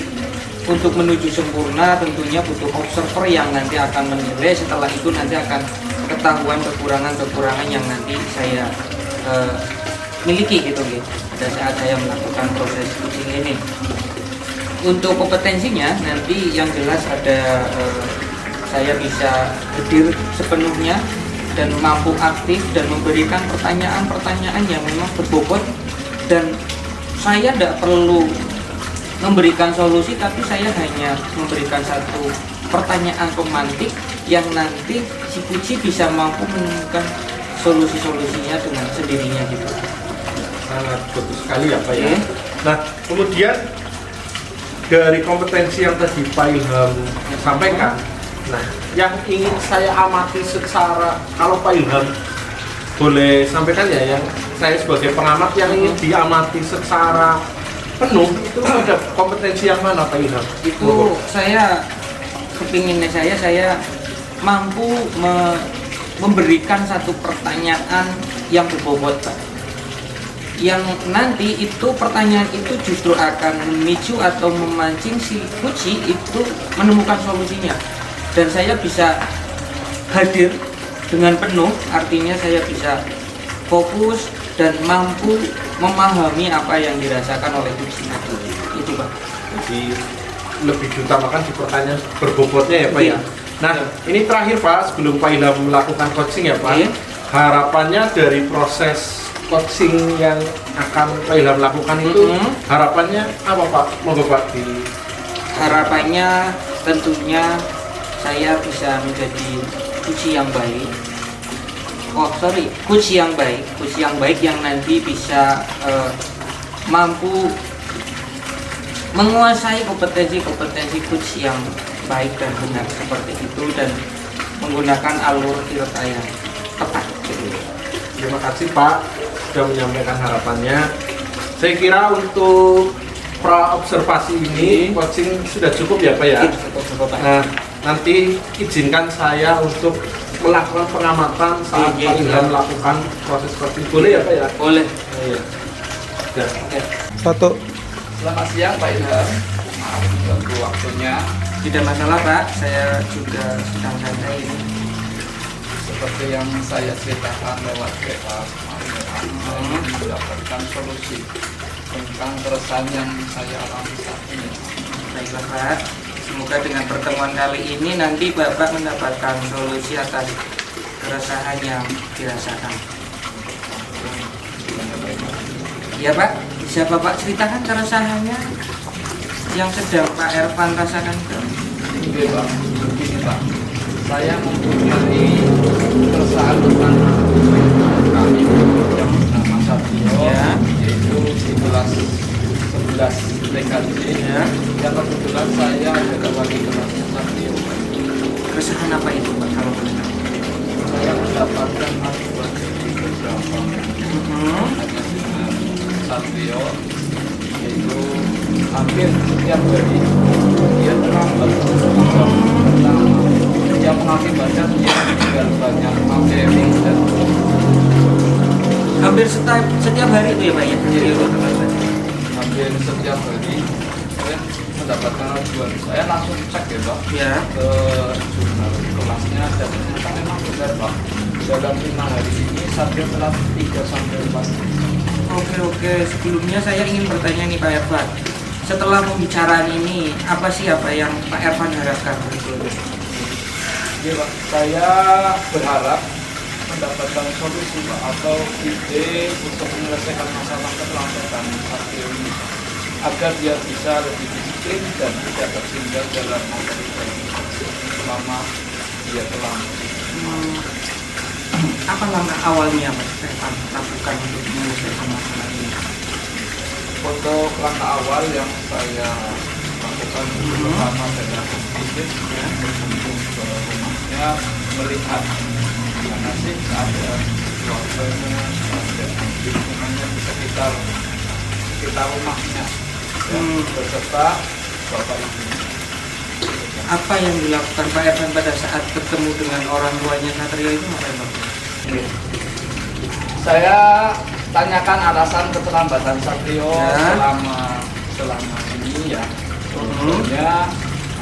untuk menuju sempurna tentunya butuh observer yang nanti akan menilai. Setelah itu nanti akan ketahuan kekurangan-kekurangan yang nanti saya miliki gitu pada saat saya melakukan proses coaching ini. Untuk kompetensinya nanti yang jelas ada saya bisa hadir sepenuhnya dan mampu aktif dan memberikan pertanyaan-pertanyaan yang memang berbobot, dan saya tidak perlu memberikan solusi, tapi saya hanya memberikan satu pertanyaan pemantik yang nanti si Kuci bisa mampu menemukan solusi-solusinya dengan sendirinya gitu. Sangat bagus sekali ya Pak ya. Oke. Nah, kemudian dari kompetensi yang tadi Pak Ilham sampaikan, nah yang ingin saya amati secara, kalau Pak Ilham boleh sampaikan ya, yang saya sebagai pengamat yang ingin diamati secara penuh itu ada kompetensi yang mana Pak Ilham? Itu saya kepinginnya saya mampu memberikan satu pertanyaan yang berbobot Pak, yang nanti itu pertanyaan itu justru akan memicu atau memancing si Kuci itu menemukan solusinya, dan saya bisa hadir dengan penuh, artinya saya bisa fokus dan mampu memahami apa yang dirasakan oleh Kuci itu Pak. Jadi lebih diutamakan di pertanyaan berbobotnya ya Pak ya. Iya. Nah, ini terakhir Pak, sebelum Pak Ilham melakukan coaching ya Pak, Iya. harapannya dari proses coaching yang akan Pak Ilham lakukan itu, harapannya apa Pak? Monggo Pak di Harapannya tentunya saya bisa menjadi Kuci yang baik. Kuci yang baik yang nanti bisa mampu menguasai kompetensi Kuci yang baik dan benar seperti itu, dan menggunakan alur tirta yang tepat. Terima kasih Pak sudah menyampaikan harapannya. Saya kira untuk pra observasi ini coaching sudah cukup ya Pak ya. Nah, nanti izinkan saya untuk melakukan pengamatan saat Iya, Pak Ilham melakukan proses coaching. Boleh ya Pak ya? Boleh. Iya. Ya. Satu. Selamat siang Pak Ilham. Maaf mengganggu waktunya. Tidak masalah Pak, saya juga sedang santai ini. Seperti yang saya ceritakan lewat WA kemarin, saya mendapatkan solusi tentang keresahan yang saya alami saat ini. Baiklah Pak, semoga dengan pertemuan kali ini nanti Bapak mendapatkan solusi atas keresahan yang dirasakan. Ya Pak, bisa Bapak ceritakan keresahannya yang sedang Pak Ervan rasakan itu? Oke Pak, begini Pak, saya mempunyai keresahan tentang kami yang bernama Satrio, Ya. yaitu di kelas 11 TKJ. Ya. Yang kebetulan saya adalah wali kelasnya Satrio. Keresahan apa itu Pak kalau boleh tahu? Saya mendapatkan aduan dari beberapa hanya dengan Satrio, yaitu hampir setiap hari dia terlambat pertama yang mengakibatkan dia meninggal banyak materi dan Hampir setiap hari itu ya Pak ya? Jadi hampir setiap hari saya mendapatkan aduan. Saya langsung cek ya Pak Ya. ke jurnal kelasnya dan ternyata memang benar Pak, dalam 5 hari ini Satrio telah 3-4 Oke, sebelumnya saya ingin bertanya nih Pak Ervan. Setelah pembicaraan ini, apa yang Pak Ervan harapkan? Ya Pak, saya berharap mendapatkan solusi Pak atau ide untuk menyelesaikan masalah keterlambatan Satrio ini agar dia bisa lebih disiplin dan tidak tertinggal dalam materi belajar selama dia terlambat. Apa langkah awalnya Pak Ervan lakukan untuk menyelesaikan masalah ini? Untuk langkah awal yang saya lakukan pertama adalah visit ya, berkunjung ke rumahnya, melihat gimana sih keadaan keluarganya, keadaan lingkungannya di sekitar rumahnya ya, beserta bapak ibunya. Apa yang dilakukan Pak Ervan pada saat bertemu dengan orang tuanya Satrio itu apa Pak? Saya tanyakan alasan keterlambatan Satrio Ya. selama ini ya. Sebetulnya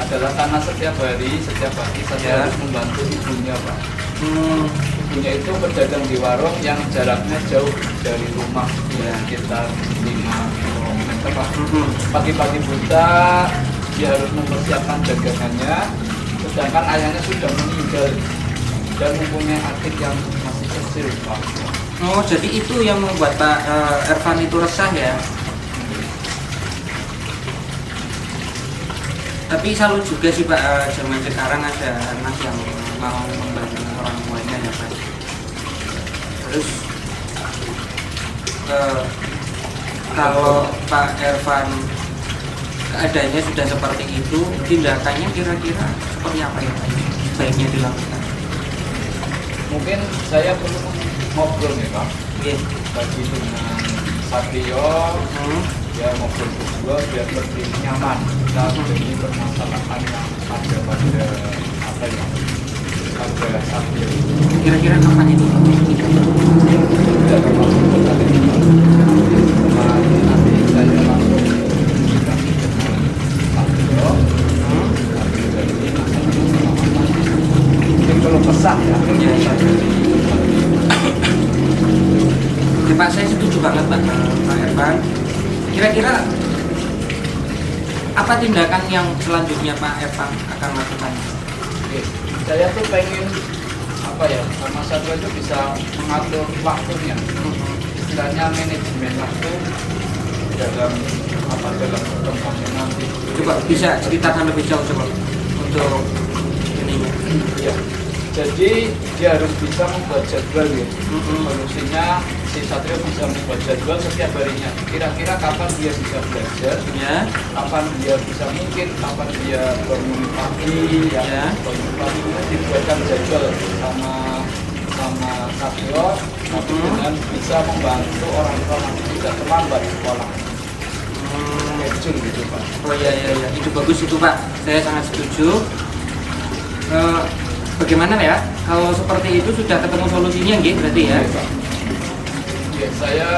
adalah karena setiap pagi saya Ya. harus membantu ibunya Pak. Ibunya itu berdagang di warung yang jaraknya jauh dari rumah ya, sekitar 5 km Pak. Pagi-pagi buta dia harus mempersiapkan dagangannya, sedangkan ayahnya sudah meninggal dan mempunyai adik yang masih kecil Pak. Oh, jadi itu yang membuat Pak Ervan itu resah ya? Tapi salut juga sih Pak, zaman sekarang ada anak yang mau membantu orang tuanya ya Pak. Terus kalau Pak Ervan keadaannya sudah seperti itu, tindakannya kira-kira seperti apa ya Pak? Baiknya dilakukan. Mungkin saya perlu ngobrol nih Pak, Oke. bagi dengan Satrio, ya ngobrol berdua biar lebih nyaman kita menjadi permasalahan yang ada pada apa ya, pada Satrio. Kira-kira kapan itu? Tidak termasuk tadi nanti saya langsung komunikasi dengan Satrio, tapi dari masalah mungkin kalau kesah ya. Oke Pak, saya setuju banget Pak Ervan. Kira-kira apa tindakan yang selanjutnya Pak Ervan akan lakukan? Oke, saya tuh pengen apa ya, sama Satrio itu bisa mengatur waktunya, istilahnya manajemen waktu dalam pertemuannya nanti. Coba bisa ceritakan lebih jauh coba untuk ininya. Ya, jadi dia harus bisa membuat jadwal ya. Solusinya si Satrio bisa membuat jadwal setiap harinya. Kira-kira kapan dia bisa belajar, Ya. kapan dia bisa mungkin, kapan dia bangun pagi, Ya. bangun pagi itu dibuatkan jadwal sama Satrio, tapi dengan bisa membantu orang tua nanti tidak terlambat sekolah. Schedule gitu Pak. Oh iya, itu bagus itu Pak, saya sangat setuju. Bagaimana ya, kalau seperti itu sudah ketemu solusinya nggih berarti ya? Ya, saya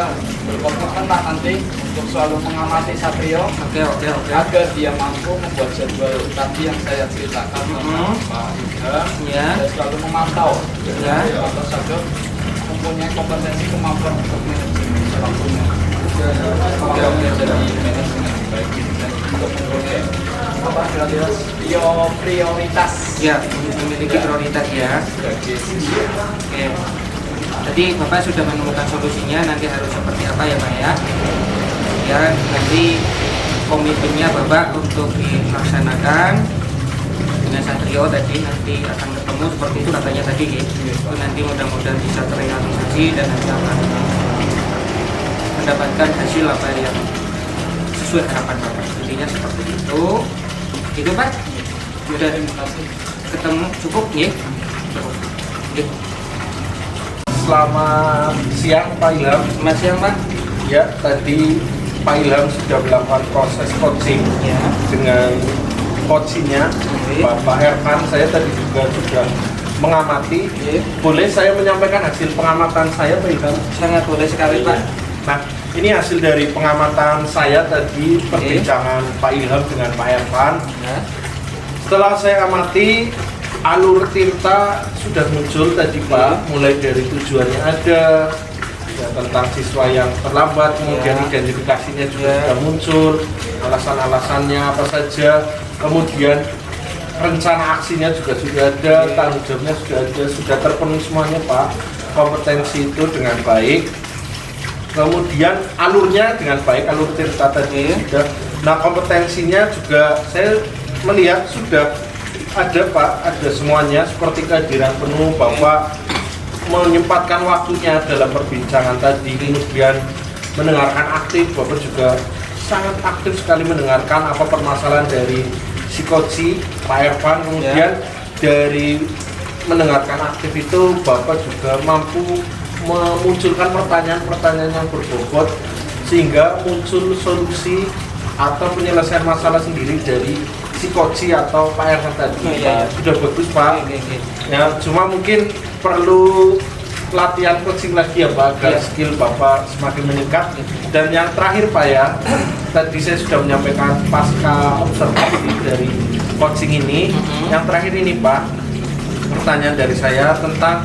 berkomitmen lah nanti untuk selalu mengamati Satrio Oke. agar dia mampu membuat jadwal tadi yang saya ceritakan sama Pak Ilham. Ya. Saya selalu memantau, Ya. Kalau Satrio mempunyai kompetensi kemampuan untuk manajemen waktunya. Dia menjadi manajemen yang baik dan untuk mempunyai prioritas Ya, memiliki prioritas ya. sebagai siswa. Oke. Jadi Bapak sudah menemukan solusinya, nanti harus seperti apa ya Pak ya? Ya, nanti komitmennya Bapak untuk dilaksanakan dengan Satrio tadi nanti akan ketemu seperti itu katanya tadi ya. Itu nanti mudah-mudahan bisa terrealisasi dan nanti akan mendapatkan hasil apa yang sesuai harapan Bapak. Intinya seperti itu. Itu Pak. Sudah ketemu cukup ya? Cukup. Oke. Selamat siang Pak Ilham. Selamat siang Pak. Ya, tadi Pak Ilham sudah melakukan proses coaching Ya. dengan coachingnya Oke. Bapak Ervan. Saya tadi juga sudah mengamati. Oke. Boleh saya menyampaikan hasil pengamatan saya Pak Ilham? Sangat boleh sekali Pak. Nah, ini hasil dari pengamatan saya tadi, perbincangan Pak Ilham dengan Pak Ervan. Ya. Setelah saya amati, alur Tirta sudah muncul tadi Pak, mulai dari tujuannya ada, ya, tentang siswa yang terlambat, kemudian Ya. identifikasinya juga Ya. sudah muncul, alasan-alasannya apa saja, kemudian rencana aksinya juga sudah ada, Ya. tanggung jawabnya sudah ada, sudah terpenuhi semuanya Pak, kompetensi itu dengan baik. Kemudian alurnya dengan baik, alur Tirta tadi Ya. sudah. Nah, kompetensinya juga saya melihat sudah ada Pak, ada semuanya seperti kehadiran penuh, Bapak menyempatkan waktunya dalam perbincangan tadi, kemudian mendengarkan aktif, Bapak juga sangat aktif sekali mendengarkan apa permasalahan dari si Koci, Pak Ervan, kemudian dari mendengarkan aktif itu Bapak juga mampu memunculkan pertanyaan-pertanyaan yang berbobot sehingga muncul solusi atau penyelesaian masalah sendiri dari si Koci atau Pak Ervan tadi. Iya. Sudah bagus Pak. Oke. Ya, cuma mungkin perlu latihan coaching lagi ya Pak, agar Iya. skill Bapak semakin meningkat. Dan yang terakhir Pak ya, tadi saya sudah menyampaikan pasca observasi dari coaching ini. Yang terakhir ini Pak, pertanyaan dari saya tentang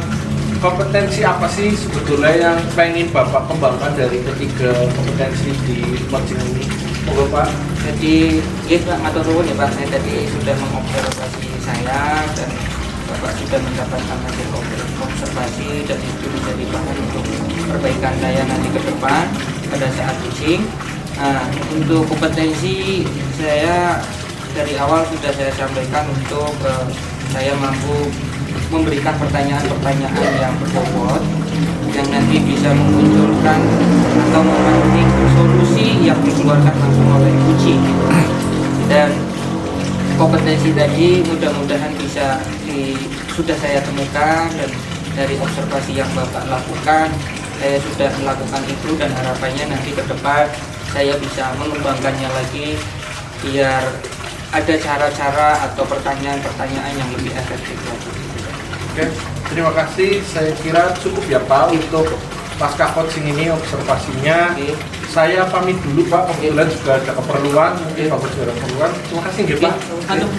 kompetensi apa sih sebetulnya yang pengen Bapak kembangkan dari ketiga kompetensi di coaching ini? Monggo Pak. Jadi, ya Pak, matur nuwun ya Pak, saya tadi sudah mengobservasi saya dan Bapak sudah mendapatkan hasil observasi dan itu menjadi bahan untuk perbaikan saya nanti ke depan pada saat coaching. Nah, untuk kompetensi saya dari awal sudah saya sampaikan untuk saya mampu memberikan pertanyaan-pertanyaan yang berbobot yang nanti bisa memunculkan atau memetik solusi yang dikeluarkan langsung oleh coaching. Dan kompetensi tadi mudah-mudahan bisa sudah saya temukan dan dari observasi yang Bapak lakukan saya sudah melakukan itu dan harapannya nanti ke depan saya bisa mengembangkannya lagi biar ada cara-cara atau pertanyaan-pertanyaan yang lebih efektif lagi. Oke, terima kasih. Saya kira cukup ya Pak untuk pasca coaching ini observasinya. Oke. Saya pamit dulu Pak, kebetulan juga ada keperluan, mungkin Bapak juga ada keperluan. Terima kasih nggih, Pak. Aduh.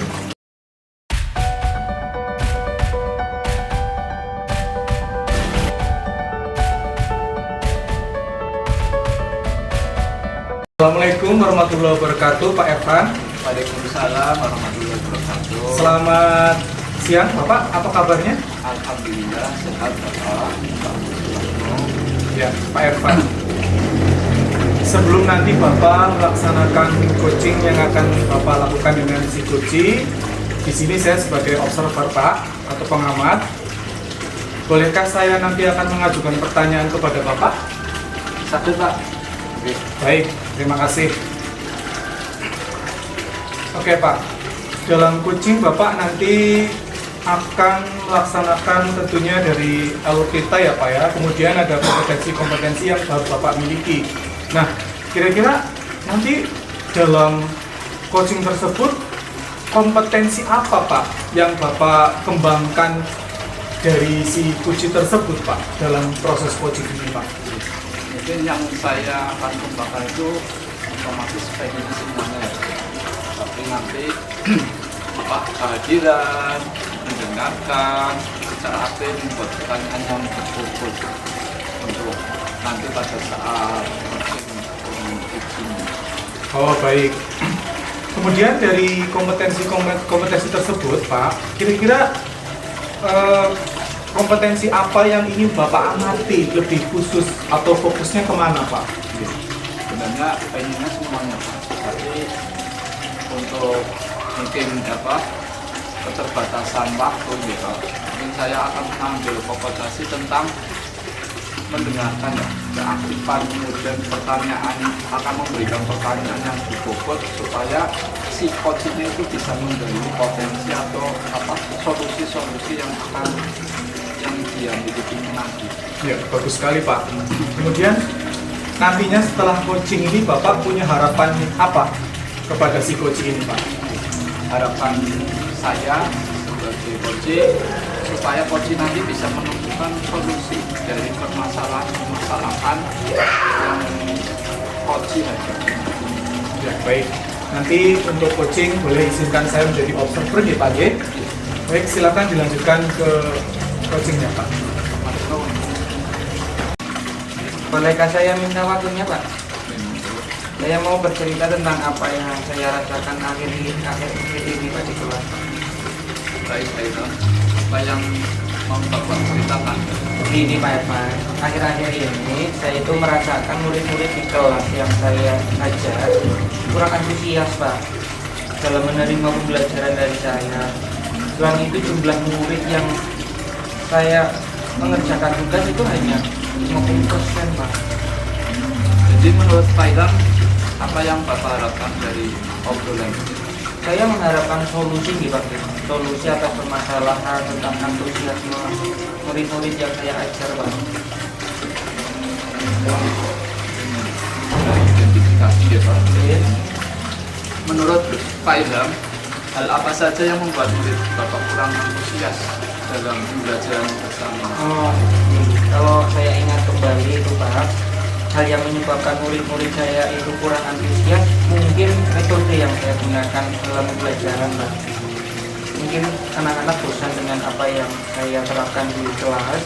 Assalamualaikum warahmatullahi wabarakatuh, Pak Ervan. Waalaikumsalam warahmatullahi wabarakatuh. Selamat siang, Bapak. Apa kabarnya? Alhamdulillah sehat Bapak. Ya, Pak Ervan. Sebelum nanti Bapak melaksanakan coaching yang akan Bapak lakukan dengan si Koci, di sini saya sebagai observer Pak atau pengamat Bolehkah saya nanti akan mengajukan pertanyaan kepada Bapak? Satu Pak. Oke. Baik, terima kasih. Oke Pak, dalam coaching Bapak nanti akan melaksanakan tentunya dari alur kita ya Pak ya. Kemudian ada kompetensi-kompetensi yang harus Bapak miliki. Nah, kira-kira nanti dalam coaching tersebut kompetensi apa Pak yang Bapak kembangkan dari si coaching tersebut Pak dalam proses coaching ini Pak? Mungkin yang saya akan kembangkan itu otomatis pengen semuanya ya. Tapi nanti apa kehadiran, mendengarkan secara aktif, membuat pertanyaan yang betul-betul untuk nanti pada saat coaching. Oh baik. Kemudian dari kompetensi tersebut Pak, kira-kira kompetensi apa yang ingin Bapak amati lebih khusus atau fokusnya kemana Pak? Sebenarnya pengennya semuanya Pak. Tapi untuk mungkin apa keterbatasan waktu gitu, mungkin saya akan mengambil kompetensi tentang mendengarkan ya, keaktifan, kemudian pertanyaan, akan memberikan pertanyaan yang berbobot supaya si coachnya itu bisa menggali potensi atau apa solusi-solusi yang akan yang dia miliki nanti. Ya, bagus sekali Pak. Kemudian nantinya setelah coaching ini Bapak punya harapan apa kepada si coaching ini Pak? Harapan saya sebagai coaching supaya coaching nanti bisa menemukan solusi dari permasalahan yang coaching hadapi. Ya, baik. Nanti untuk coaching boleh izinkan saya menjadi observer ya Pak ya. Baik, silakan dilanjutkan ke coachingnya Pak. Bolehkah saya minta waktunya Pak? Saya mau bercerita tentang apa yang saya rasakan akhir ini Pak di kelas. Baik, apa yang mau Bapak ceritakan? Begini Pak Evan, akhir-akhir ini saya itu merasakan murid-murid di kelas yang saya ajar kurang antusias Pak dalam menerima pembelajaran dari saya. Selain itu jumlah murid yang saya mengerjakan tugas itu hanya 50% Pak. Jadi menurut Pak Idam, apa yang Bapak harapkan dari obrolan ini? Saya mengharapkan solusi nih Pak, solusi atas permasalahan tentang antusiasme murid-murid yang saya ajar Pak. Dari identifikasi ya Pak. Oke. Menurut Pak Ilham, hal apa saja yang membuat murid Bapak kurang antusias dalam pembelajaran bersama? Oh, kalau saya ingat kembali itu Pak, hal yang menyebabkan murid-murid saya itu kurang antusias mungkin metode yang saya gunakan dalam pembelajaran Pak. Mungkin anak-anak bosan dengan apa yang saya terapkan di kelas.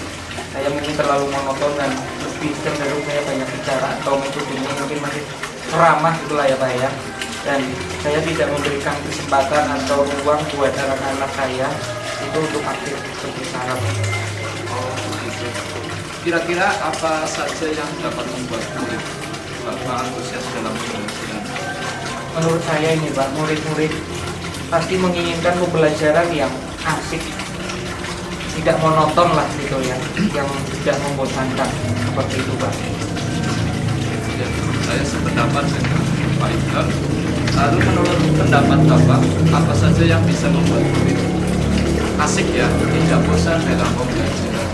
Saya mungkin terlalu monoton dan lebih cenderung saya banyak bicara atau metodenya mungkin masih ramah itulah ya Pak ya. Dan saya tidak memberikan kesempatan atau ruang buat anak-anak saya itu untuk aktif berbicara. Oh, begitu. Kira-kira apa saja yang dapat membuat murid Bapak antusias dalam pembelajaran? Menurut saya ini Pak, murid-murid pasti menginginkan pembelajaran yang asik, tidak monoton lah gitu ya, yang tidak membosankan seperti itu Pak. Ya, saya sependapat dengan Pak Ilham. Lalu menurut pendapat Bapak, apa saja yang bisa membuat murid asik ya, tidak bosan dalam pembelajaran?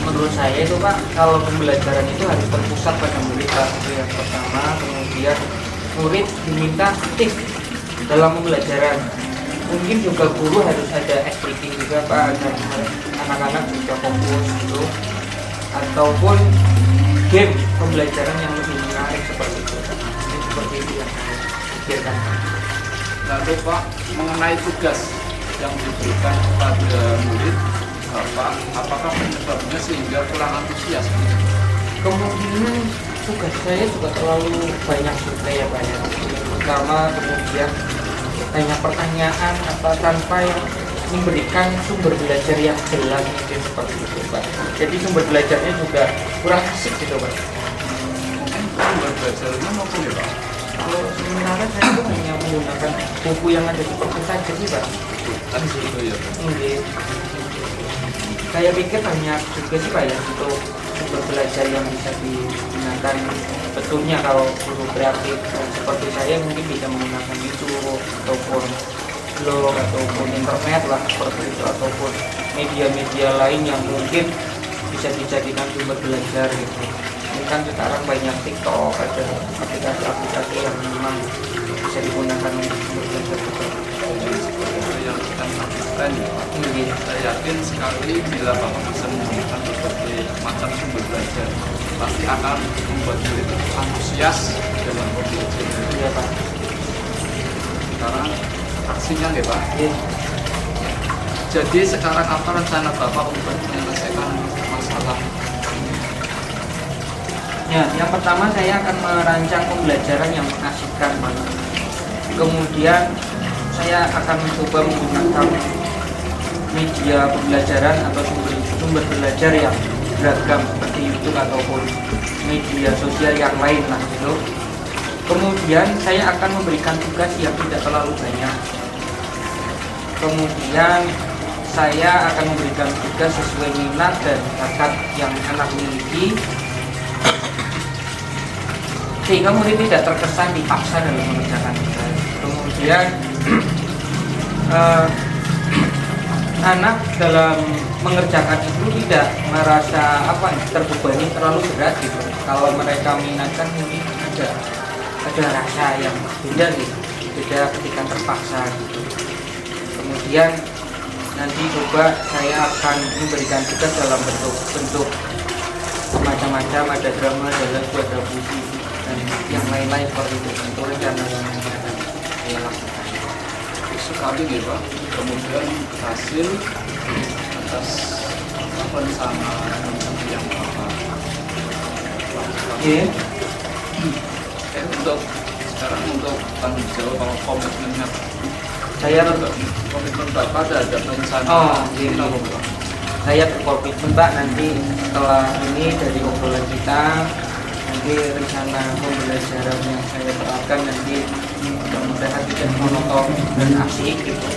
Menurut saya itu Pak, kalau pembelajaran itu harus terpusat pada murid Pak, itu yang pertama. Kemudian murid diminta aktif dalam pembelajaran. Mungkin juga guru harus ada activity juga Pak, agar anak-anak bisa fokus gitu. Ataupun game pembelajaran yang lebih menarik seperti itu. Seperti itu yang saya pikirkan. Lalu Pak, mengenai tugas yang diberikan kepada murid Bapak, apakah penyebabnya sehingga kurang antusias? Kemungkinan tugas saya juga terlalu banyak juga ya Pak ya. Pertama, kemudian banyak pertanyaan apa tanpa yang memberikan sumber belajar yang jelas mungkin seperti itu Pak. Jadi sumber belajarnya juga kurang asik gitu Pak. Mungkin sumber belajarnya maupun ya Pak? Kalau sementara saya itu hanya menggunakan buku yang ada di perpus saja sih Pak. Kan gitu ya Pak. Oke. Saya pikir banyak juga sih Pak ya untuk sumber belajar yang bisa digunakan. Betulnya kalau guru kreatif seperti saya mungkin bisa menggunakan YouTube ataupun blog ataupun internet lah seperti itu, ataupun media-media lain yang mungkin bisa dijadikan sumber belajar gitu. Ini kan sekarang banyak TikTok, ada aplikasi-aplikasi yang memang bisa digunakan untuk sumber belajar juga. Yang kita lakukan ya Pak. Saya yakin sekali bila Bapak bisa menggunakan berbagai macam sumber belajar, pasti akan membuat murid itu antusias dalam belajar. Iya Pak. Sekarang aksinya ya Pak. Iya. Jadi sekarang apa rencana Bapak untuk menyelesaikan masalah? Ya, yang pertama saya akan merancang pembelajaran yang mengasihkan Pak. Kemudian saya akan mencoba menggunakan media pembelajaran atau sumber belajar yang beragam seperti YouTube ataupun media sosial yang lain lah gitu. Kemudian saya akan memberikan tugas yang tidak terlalu banyak. Kemudian saya akan memberikan tugas sesuai minat dan bakat yang anak miliki, sehingga murid tidak terkesan dipaksa dalam mengerjakan tugas. Kemudian anak dalam mengerjakan itu tidak merasa terbebani terlalu berat gitu. Kalau mereka minatkan mungkin ada rasa yang beda gitu, beda ketika terpaksa gitu. Kemudian nanti coba saya akan memberikan tugas dalam bentuk macam-macam, ada drama, ada lagu, ada puisi dan yang lain-lain seperti itu. Tentu rencana yang akan saya lakukan. Sekali nih Pak, kemudian hasil atas rencana yang Bapak lakukan. Iya. Untuk sekarang untuk tanggung jawab kalau komitmennya Saya komitmen Bapak ada rencana. ini Pak. Saya berkomitmen Pak, nanti setelah ini dari obrolan kita, nanti rencana pembelajaran yang saya terapkan nanti mudah-mudahan tidak monoton dan asik gitu.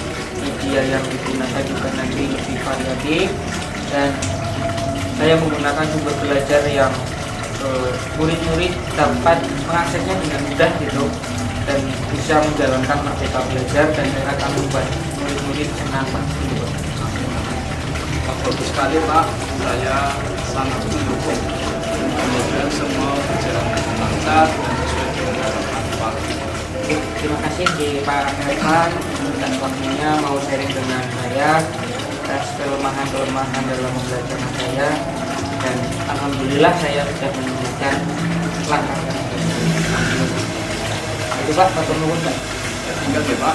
Media yang digunakan juga nanti lebih variatif, dan saya menggunakan sumber belajar yang murid-murid dapat mengaksesnya dengan mudah gitu, dan bisa menjalankan merdeka belajar, dan saya akan membuat murid-murid senang Pak gitu. Bagus sekali Pak, saya sangat mendukung. Kemudian semua berjalan dengan lancar dan sesuai dengan harapan Pak. Oke, terima kasih di Pak Herman dan waktunya mau sharing dengan saya atas kelemahan-kelemahan dalam pembelajaran saya, dan alhamdulillah saya sudah menemukan langkah yang baik. Itu Pak, Pak Nuwun Pak. Tinggal ya Pak.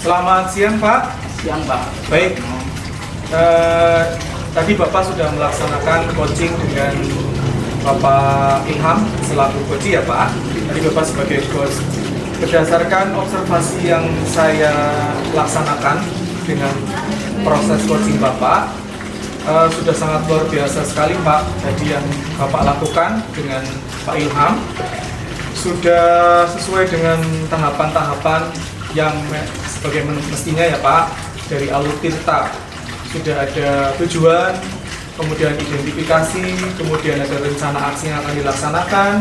Selamat siang Pak. Siang Pak. Baik. Tadi Bapak sudah melaksanakan coaching dengan Bapak Ilham selaku coach ya Pak. Tadi Bapak sebagai coach. Berdasarkan observasi yang saya laksanakan dengan proses coaching Bapak, sudah sangat luar biasa sekali Pak. Jadi yang Bapak lakukan dengan Pak Ilham sudah sesuai dengan tahapan-tahapan yang sebagai mestinya ya Pak. Dari alur tirta sudah ada tujuan, kemudian identifikasi, kemudian ada rencana aksi yang akan dilaksanakan,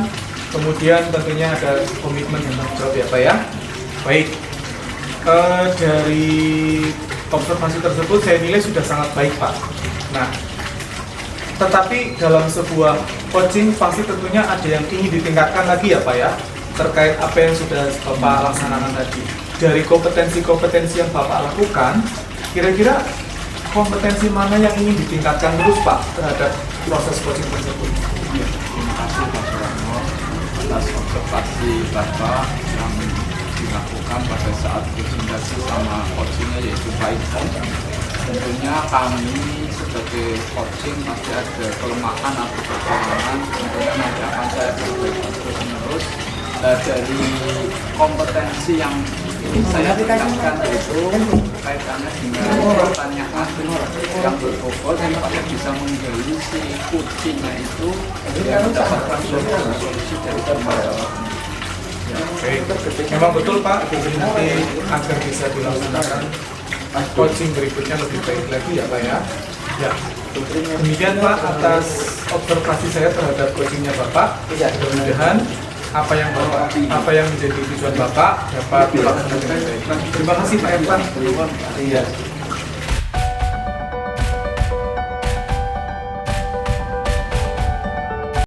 kemudian tentunya ada komitmen yang tanggung jawab ya Pak ya. Baik, dari observasi tersebut saya nilai sudah sangat baik Pak. Nah, tetapi dalam sebuah coaching pasti tentunya ada yang ingin ditingkatkan lagi ya Pak ya, terkait apa yang sudah Bapak laksanakan tadi. Dari kompetensi-kompetensi yang Bapak lakukan, kira-kira kompetensi mana yang ingin ditingkatkan terus Pak terhadap proses coaching tersebut? Terima kasih Pak Suwarno atas observasi Bapak yang dilakukan pada saat presentasi sama coachingnya, yaitu Pak Ilham. Tentunya kami sebagai coaching masih ada kelemahan atau kekurangan, tentunya nanti akan saya perbaiki terus menerus. Dari kompetensi yang saya tingkatkan yaitu kaitannya dengan pertanyaan yang berbobot supaya bisa menggali si kucingnya itu yang mendapatkan solusi dari permasalahan. Baik, memang betul Pak, jadi nanti agar bisa dilaksanakan coaching berikutnya lebih baik lagi ya Pak ya. Ya, demikian Pak atas observasi saya terhadap coachingnya Bapak. Mudah-mudahan apa yang menjadi tujuan Bapak dapat dilaksanakan dengan baik. Terima kasih Pak Irfan. Iya.